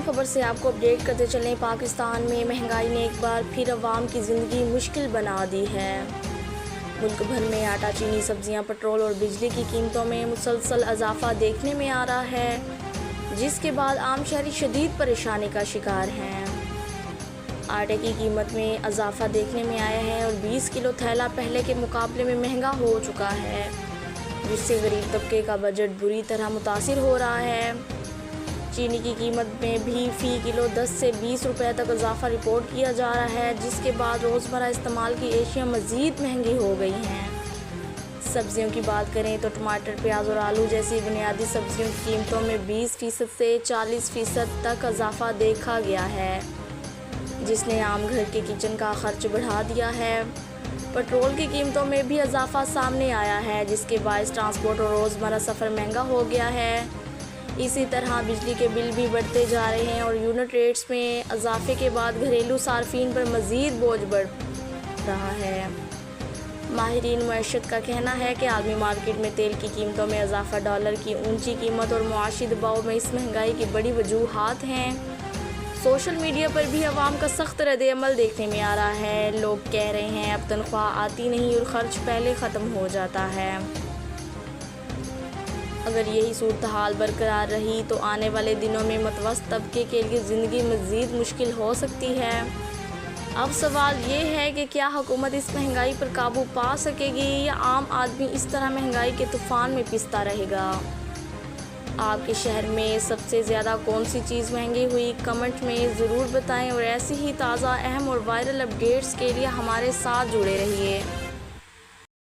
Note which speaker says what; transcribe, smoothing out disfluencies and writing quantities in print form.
Speaker 1: खबर से आपको अपडेट करते चलें। पाकिस्तान में महंगाई ने एक बार फिर अवाम की ज़िंदगी मुश्किल बना दी है। मुल्क भर में आटा, चीनी, सब्जियां, पेट्रोल और बिजली की कीमतों में मुसलसल इजाफा देखने में आ रहा है, जिसके बाद आम शहरी शदीद परेशानी का शिकार हैं। आटे की कीमत में इजाफा देखने में आया है और 20 किलो थैला पहले के मुकाबले में महंगा हो चुका है, जिससे गरीब तबके का बजट बुरी तरह मुतासिर हो रहा है। चीनी की कीमत में भी फ़ी किलो 10 से 20 रुपए तक इजाफा रिपोर्ट किया जा रहा है, जिसके बाद रोज़मर्रा इस्तेमाल की एशिया मज़ीद महंगी हो गई हैं। सब्जियों की बात करें तो टमाटर, प्याज और आलू जैसी बुनियादी सब्जियों की कीमतों में 20% से 40% तक इजाफा देखा गया है, जिसने आम घर के किचन का खर्च बढ़ा दिया है। पेट्रोल की कीमतों में भी इजाफा सामने आया है, जिसके बायस ट्रांसपोर्ट और रोज़मर्रा सफ़र महंगा हो गया है। इसी तरह बिजली के बिल भी बढ़ते जा रहे हैं और यूनिट रेट्स में इजाफे के बाद घरेलू सार्फिन पर मज़ीद बोझ बढ़ रहा है। माहिरीन मईशत का कहना है कि आलमी मार्केट में तेल की कीमतों में इजाफा, डॉलर की ऊंची कीमत और मुआशी दबाव में इस महंगाई की बड़ी वजूहात हैं। सोशल मीडिया पर भी अवाम का सख्त रद्द-ए-अमल देखने में आ रहा है। लोग कह रहे हैं अब तनख्वाह आती नहीं और ख़र्च पहले ख़त्म हो जाता है। अगर यही सूरत हाल बरकरार रही तो आने वाले दिनों में मतवस्त तबके के लिए ज़िंदगी मज़ीद मुश्किल हो सकती है। अब सवाल ये है कि क्या हुकूमत इस महंगाई पर काबू पा सकेगी या आम आदमी इस तरह महंगाई के तूफ़ान में पिसता रहेगा। आपके शहर में सबसे ज़्यादा कौन सी चीज़ महंगी हुई, कमेंट में ज़रूर बताएं और ऐसी ही ताज़ा, अहम और वायरल अपडेट्स के लिए हमारे साथ जुड़े रहिए।